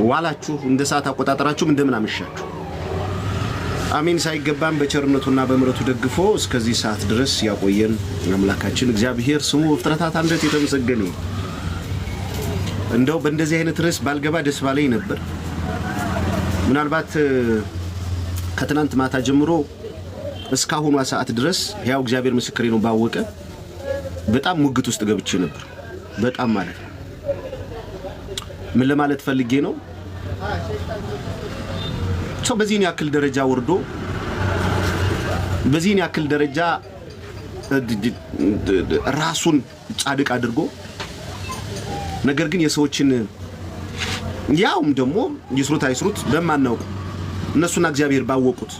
ዋላችሁ እንደ ሰዓት አቆጣጠራችሁ እንደምን አመሻችሁ አሜን ሳይገባም በቸርነቱና በምሕረቱ ደግፎ እስከዚህ ሰዓት ድረስ ያቆየን አምላካችን እግዚአብሔር ስሙ ፍጥረታት አንደት የተመሰገነ እንደው በእንደዚህ አይነት ርዕስ ባልገባ ደስ ባለኝ ነበር ምናልባት ከትናንት ማታ ጀምሮ እስካሁን ሰዓት ድረስ ያው እግዚአብሔር ምስክሬ ነው ባወቀ በጣም ሙግት ውስጥ ገብቼ ነበር በጣም ማለት ነው ምን ለማለት ፈልጌ ነው ሰው በዚህን ያክል ደረጃ ወርዶ በዚህን ያክል ደረጃ ራሱን ጻድቅ አድርጎ ነገር ግን የሰዎችን ያውም ደግሞ ይስሩት አይስሩት በማናውቁ እነሱና እግዚአብሔር ባወቁት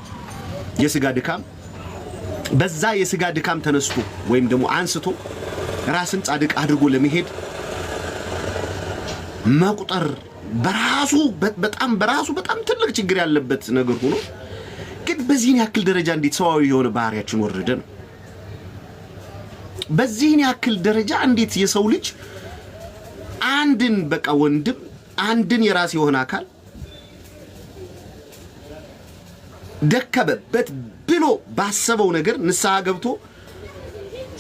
የሥጋ ድካም በዛ የሥጋ ድካም ተነስቶ ወይም ደግሞ አንስቶ ራስን ጻድቅ አድርጎ ለመሄድ መቁጠር በራሱ በጣም ትልቅ ችግር ያለበት ነገር ሆኖ ግን በዚህን ያክል ደረጃ እንዴት ሰዋዊ የሆነ ባህሪያችን ወረደ ነው በዚህን ያክል ደረጃ እንዴት የሰው ልጅ አንድን በቃ ወንድም አንድን የራስ የሆነ አካል ደከበበት ብሎ ባሰበው ነገር ንስሐ ገብቶ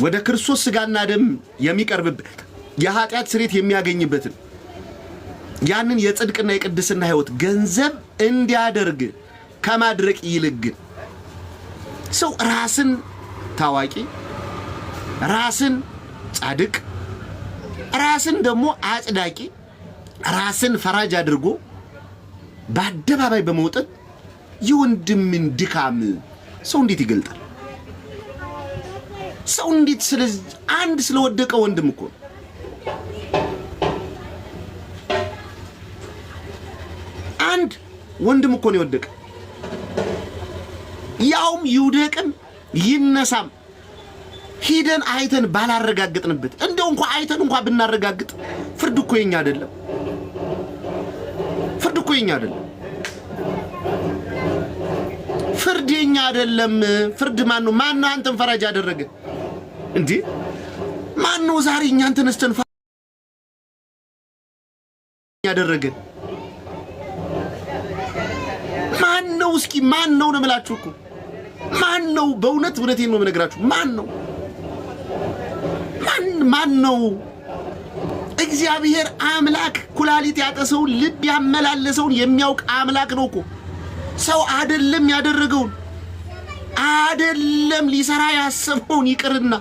ወደ ክርስቶስ ሥጋና ደም የሚቀርብበት የኃጢአት ስርየት የሚያገኝበት ያንን የጽድቅና የቅድስና ሕይወት ገንዘብ እንዲያደርግ ከማድረግ ይልቅ ሰው ራስን ታዋቂ ራስን ጻድቅ ራስን ደግሞ አጽዳቂ ራስን ፈራጅ አድርጎ በአደባባይ በመውጣት የወንድምን ድካም ሰው እንዴት ይገልጣል ሰው እንዴት አንድ ስለወደቀ ወንድም እኮ አንድ ወንድም እኮ ነው የወደቀ ያውም ይውደቅም ይነሳም ሂደን አይተን ባላረጋግጥንበት እንደው እንኳን አይተን እንኳን ብናረጋግጥ ፍርድ እኮ የኛ አይደለም ፍርድ የኛ አይደለም ፍርድ ማን ነው አንተን ፈራጅ ያደረገ እንዴ ማን ነው ዛሬ እኛን ተነስተን ያደረገ እስኪ ማን ነው ለምላችሁ እኮ ማን ነው በእውነቴን ነው የምነግራችሁ ማን ነው እግዚአብሔር አምላክ ኩላሊት ያጠሰውን ልብ ያመላለሰውን የሚያውቅ አምላክ ነው እኮ ሰው አይደለም ያደረገውን አይደለም ሊሰራ ያሰበውን ይቅርና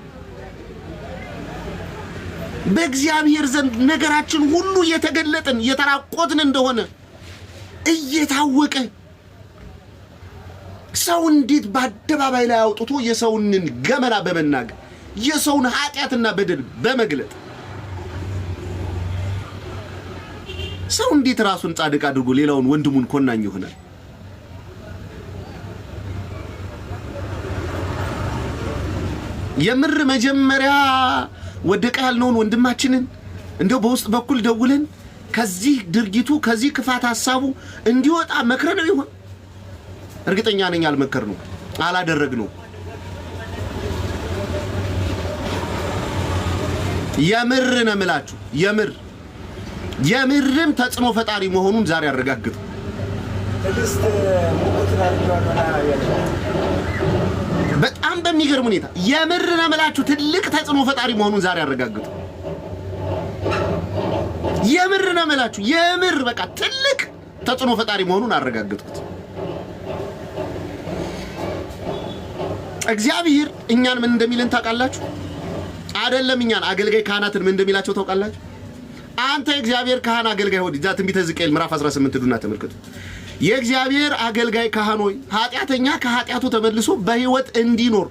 በእግዚአብሔር ዘንድ ነገራችን ሁሉ የተገለጠን የተራቆትን እንደሆነ እየታወቀ ሰው እንዴት በአደባባይ ላይ አውጥቶ የሰውን ገመና በመናገር የሰውን ኃጢአትና በደል በመግለጥ ሰው እንዴት ራሱን ጻድቅ አድርጎ ሌላውን ወንድሙን ኮናኝ ይሆናል የምር መጀመሪያ ወደቀ ያልነውን ወንድማችንን እንደው በውስጥ በኩል ደውለን ከዚህ ድርጊቱ ከዚህ ክፋት ሐሳቡ እንዲወጣ መክረነው ይሆን እርግጠኛ ነኝ አልመከርነው አላደረግነው የምር ነው የምላችሁ የምርም ተጽዕኖ ፈጣሪ መሆኑን ዛሬ አረጋግጥ በጣም በሚገርም ሁኔታ የምር ነው የምላችሁ ትልቅ ተጽዕኖ ፈጣሪ መሆኑን ዛሬ አረጋግጥ የምር ነው የምላችሁ የምር በቃ ትልቅ ተጽዕኖ ፈጣሪ መሆኑን አረጋግጥኩት እግዚአብሔር እኛን ምን እንደሚልን ታውቃላችሁ አይደለም እኛን አገልጋይ ካህናትን ምን እንደሚላቸው ታውቃላችሁ አንተ እግዚአብሔር ካህን አገልጋይ ሆይ ዛት ትንቢተ ሕዝቅኤል ምዕራፍ 18 ዱና ተመልከቱ የእግዚአብሔር አገልጋይ ካህን ሆይ ኃጢአተኛ ከኃጢአቱ ተመልሶ በሕይወት እንዲኖር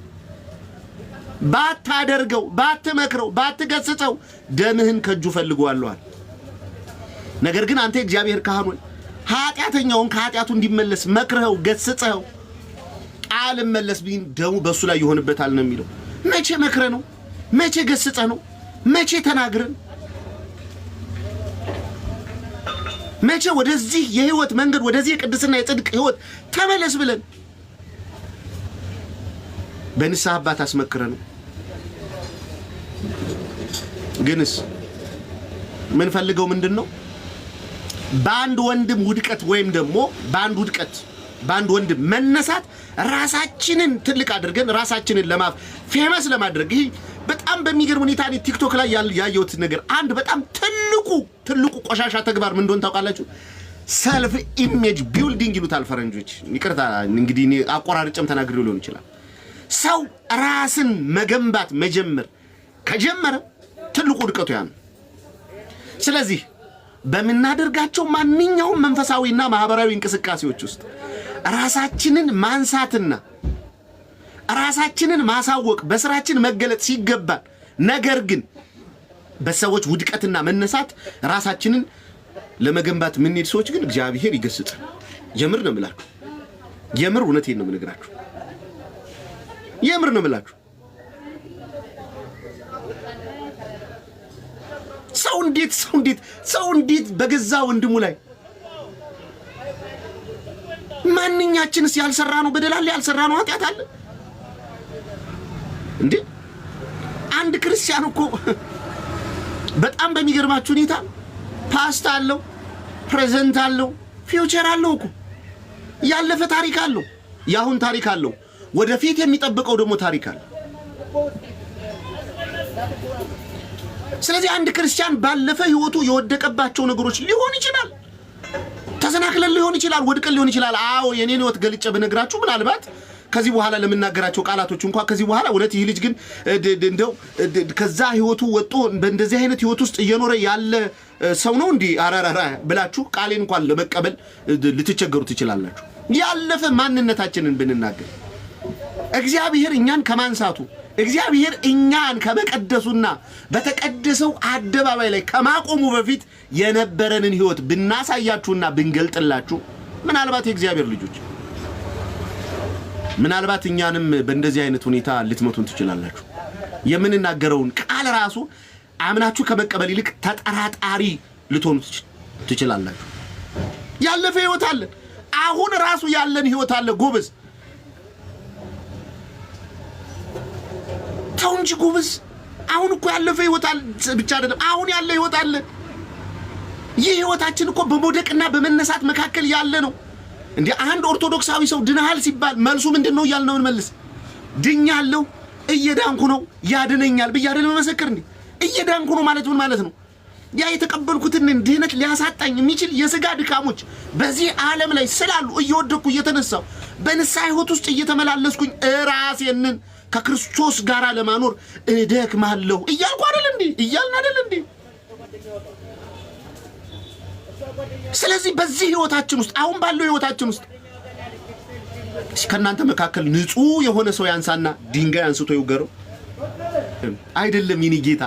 ባታደርገው ባትመክረው ባትገስጸው ደምህን ከጁ ፈልጓለዋል ነገር ግን አንተ እግዚአብሔር ካህን ሆይ ኃጢአተኛውን ከኃጢአቱ እንዲመለስ መክረው ገስጸው አልመለስ ቢን ደሙ በሱ ላይ ይሆንበታል ነው የሚለው መቼ መክረ ነው መቼ ገስጸ ነው መቼ ተናግረን መቼ ወደዚህ የህይወት መንገድ ወደዚህ የቅድስና የጽድቅ ህይወት ተመለስ ብለን በንስሐ አባት አስመክረን ግንስ ምን ፈልገው ምንድነው በአንድ ወንድም ውድቀት ወይም ደግሞ በአንድ ወንድም መነሳት ራሳችንን ትልቅ አድርገን ራሳችንን ፌመስ ለማድረግ ይሄ በጣም በሚገርም ሁኔታ ቲክቶክ ላይ ያየሁት ነገር አንድ በጣም ትልቁ ቆሻሻ ተግባር ምን እንደሆነ ታውቃላችሁ? ሰልፍ ኢሜጅ ቢልዲንግ ይሉታል ፈረንጆች። ይቅርታ እንግዲህ እኔ አቆራርጬም ተናግሬው ሊሆን ይችላል። ሰው ራስን መገንባት መጀመር ከጀመረ ትልቁ ውድቀቱ ያ ነው። ስለዚህ በመናደርጋቸው ማንኛውም መንፈሳዊና ማህበራዊ እንቅስቃሴዎች ውስጥ ራሳችንን ማንሳትና ራሳችንን ማሳወቅ በስራችን መገለጥ ሲገባን ነገር ግን በሰዎች ውድቀትና መነሳት ራሳችንን ለመገንባት ምን ሄድ ሰዎች ግን እግዚአብሔር ይገስጽ። የምር ነው የምላችሁ። የምር እውነቴን ነው የምነግራችሁ። የምር ነው የምላችሁ። ሰው እንዴት በገዛ ወንድሙ ላይ ማንኛችንስ ያልሰራነው በደል አለ? ያልሰራነው ኃጢአት አለ እንዴ? አንድ ክርስቲያን እኮ በጣም በሚገርማችሁ ሁኔታ ፓስት አለው፣ ፕሬዘንት አለው፣ ፊውቸር አለው እኮ። ያለፈ ታሪክ አለው፣ ያሁን ታሪክ አለው፣ ወደፊት የሚጠብቀው ደግሞ ታሪክ አለ። ስለዚህ አንድ ክርስቲያን ባለፈ ህይወቱ የወደቀባቸው ነገሮች ሊሆን ይችላል፣ ተሰናክለን ሊሆን ይችላል፣ ወድቀን ሊሆን ይችላል። አዎ የኔን ህይወት ገልጬ በነግራችሁ ምናልባት ከዚህ በኋላ ለምናገራቸው ቃላቶች እንኳን ከዚህ በኋላ እውነት ይህ ልጅ ግን እንደው ከዛ ህይወቱ ወጥቶ በእንደዚህ አይነት ህይወት ውስጥ እየኖረ ያለ ሰው ነው እንዴ አራራራ ብላችሁ ቃሌን እንኳን ለመቀበል ልትቸገሩ ትችላላችሁ። ያለፈ ማንነታችንን ብንናገር እግዚአብሔር እኛን ከማንሳቱ እግዚአብሔር እኛን ከመቀደሱና በተቀደሰው አደባባይ ላይ ከማቆሙ በፊት የነበረንን ህይወት ብናሳያችሁና ብንገልጥላችሁ ምናልባት የእግዚአብሔር ልጆች ምናልባት እኛንም በእንደዚህ አይነት ሁኔታ ልትመቱን ትችላላችሁ። የምንናገረውን ቃል ራሱ አምናችሁ ከመቀበል ይልቅ ተጠራጣሪ ልትሆኑ ትችላላችሁ። ያለፈ ህይወት አለ፣ አሁን ራሱ ያለን ህይወት አለ። ጎበዝ ተው እንጂ ጎበዝ። አሁን እኮ ያለፈ ህይወት አለ ብቻ አይደለም፣ አሁን ያለ ህይወት አለ። ይህ ህይወታችን እኮ በመውደቅና በመነሳት መካከል ያለ ነው። እንዴ አንድ ኦርቶዶክሳዊ ሰው ድናሃል ሲባል መልሱ ምንድነው? ያልነው መልስ ድኛለሁ፣ እየዳንኩ ነው፣ ያድነኛል በያደለ መመስከር። እንዴ እየዳንኩ ነው ማለት ምን ማለት ነው? ያ የተቀበልኩትን ድህነት ሊያሳጣኝ የሚችል የሥጋ ድካሞች በዚህ ዓለም ላይ ስላሉ እየወደኩ እየተነሳው በንስሐ ህይወት ውስጥ እየተመላለስኩኝ ራሴን ከክርስቶስ ጋር ለማኖር እደክማለሁ እያልኩ አይደል እንዴ? እያልን አይደል እንዴ? ስለዚህ በዚህ ህይወታችን ውስጥ አሁን ባለው ህይወታችን ውስጥ ከናንተ መካከል ንጹህ የሆነ ሰው ያንሳና ድንጋይ አንስቶ ይውገረው። አይደለም የኔ ጌታ፣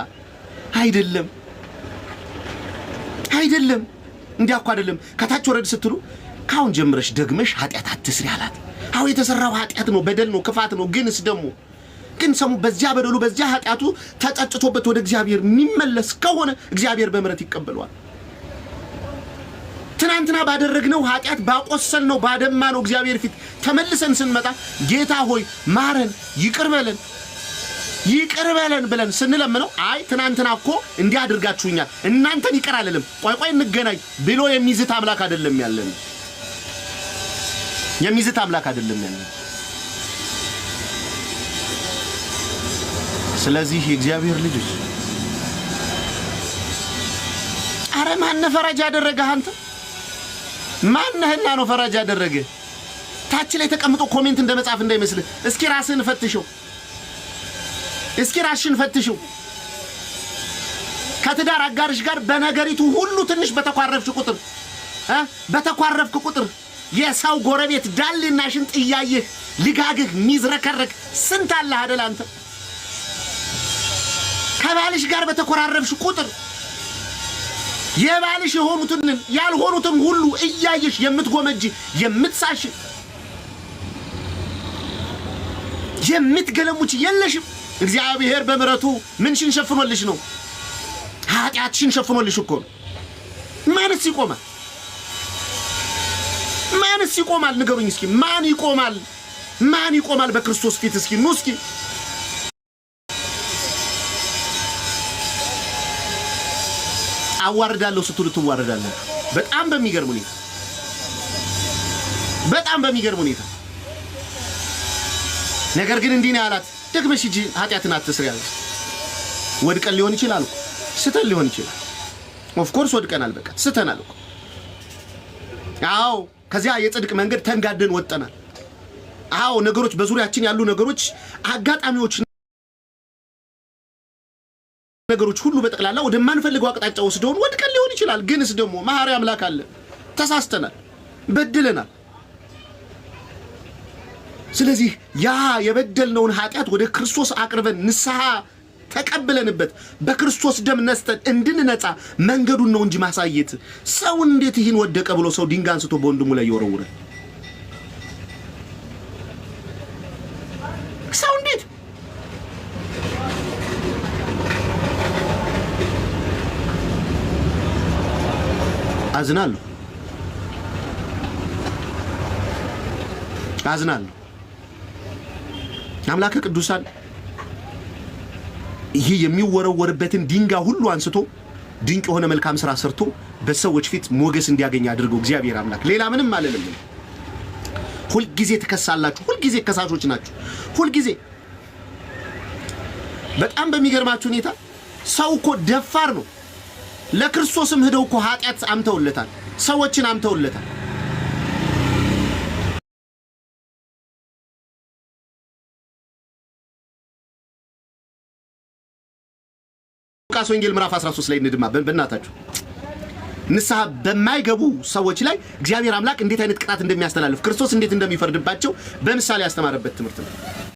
አይደለም እንዲያውቁ አይደለም። ከታች ወረድ ስትሉ ካሁን ጀምረሽ ደግመሽ ኃጢአት አትስሪ አላት። አው የተሰራው ኃጢአት ነው፣ በደል ነው፣ ክፋት ነው። ግን ሰሙ በዚያ በደሉ በዚያ ኃጢአቱ ተጸጽቶበት ወደ እግዚአብሔር የሚመለስ ከሆነ እግዚአብሔር በምህረት ይቀበለዋል። ትናንትና ባደረግነው ኃጢአት ባቆሰልነው ባደማነው እግዚአብሔር ፊት ተመልሰን ስንመጣ ጌታ ሆይ ማረን፣ ይቅር በለን ብለን ስንለምነው አይ ትናንትና እኮ እንዲህ አድርጋችሁኛል እናንተን ይቅር አልልም ቆይ እንገናኝ ብሎ የሚዝት አምላክ አይደለም ያለን። የሚዝት አምላክ አይደለም ያለን። ስለዚህ የእግዚአብሔር ልጆች አረ ማን ፈራጅ ያደረገህ አንተ? ማንህና ነው ፈራጅ ያደረገ? ታች ላይ ተቀምጦ ኮሜንት እንደመጻፍ እንዳይመስልህ። እስኪ ራስህን ፈትሽው። ፈትሽው። ከትዳር አጋርሽ ጋር በነገሪቱ ሁሉ ትንሽ በተኳረፍክ ቁጥር የሰው ጎረቤት ዳልና ሽንጥ እያየህ ልጋግህ ሚዝረከረክ ስንት አለ አይደል አንተ? ከባልሽ ጋር በተኮራረፍሽ ቁጥር የባልሽ የሆኑትን ያልሆኑትን ሁሉ እያየሽ የምትጎመጂ የምትሳሽ የምትገለሙች የለሽም። እግዚአብሔር በመረቱ ምንሽን ሸፍኖልሽ ነው? ኃጢአትሽን ሸፍኖልሽ እኮ ነው። ማንስ ይቆማል? ንገሩኝ እስኪ ማን ይቆማል በክርስቶስ ፊት? እስኪ ኑ እስኪ አዋርዳለሁ ስትሉ ትዋረዳላችሁ። በጣም በሚገርም ሁኔታ ነገር ግን እንዲህ ነው ያላት፣ ደግመሽ ሂጂ ኃጢአትን አትስሪ ያላት። ወድቀን ሊሆን ይችላል፣ ስተን ሊሆን ይችላል። ኦፍ ኮርስ ወድቀናል፣ በቃ ስተናል እኮ። አዎ ከዚያ የጽድቅ መንገድ ተንጋደን ወጠናል። አዎ ነገሮች በዙሪያችን ያሉ ነገሮች፣ አጋጣሚዎች፣ ነገሮች ሁሉ በጠቅላላ ወደማንፈልገው አቅጣጫ ወስደውን ወድቀን ሊሆን ይችላል። ግንስ ደግሞ መሐሪ አምላክ አለ። ተሳስተናል፣ በድለናል። ስለዚህ ያ የበደልነውን ኃጢአት ወደ ክርስቶስ አቅርበን ንስሐ ተቀብለንበት በክርስቶስ ደም ነስተን እንድንነጻ መንገዱን ነው እንጂ ማሳየት። ሰው እንዴት ይህን ወደቀ ብሎ ሰው ድንጋይ አንስቶ በወንድሙ ላይ ይወረውራል? ሰው እንዴት አዝናለሁ። አምላከ ቅዱሳን ይሄ የሚወረወርበትን ድንጋይ ሁሉ አንስቶ ድንቅ የሆነ መልካም ሥራ ሰርቶ በሰዎች ፊት ሞገስ እንዲያገኝ አድርገው እግዚአብሔር አምላክ። ሌላ ምንም አለለም። ሁል ጊዜ ተከሳላችሁ፣ ሁል ጊዜ ከሳሾች ናችሁ። ሁል ጊዜ በጣም በሚገርማችሁ ሁኔታ ሰው እኮ ደፋር ነው። ለክርስቶስም ሄደው እኮ ኃጢአት አምተውለታል፣ ሰዎችን አምተውለታል። ሉቃስ ወንጌል ምዕራፍ 13 ላይ እንድማ በእናታችሁ ንስሐ በማይገቡ ሰዎች ላይ እግዚአብሔር አምላክ እንዴት አይነት ቅጣት እንደሚያስተላልፍ ክርስቶስ እንዴት እንደሚፈርድባቸው በምሳሌ ያስተማረበት ትምህርት ነው።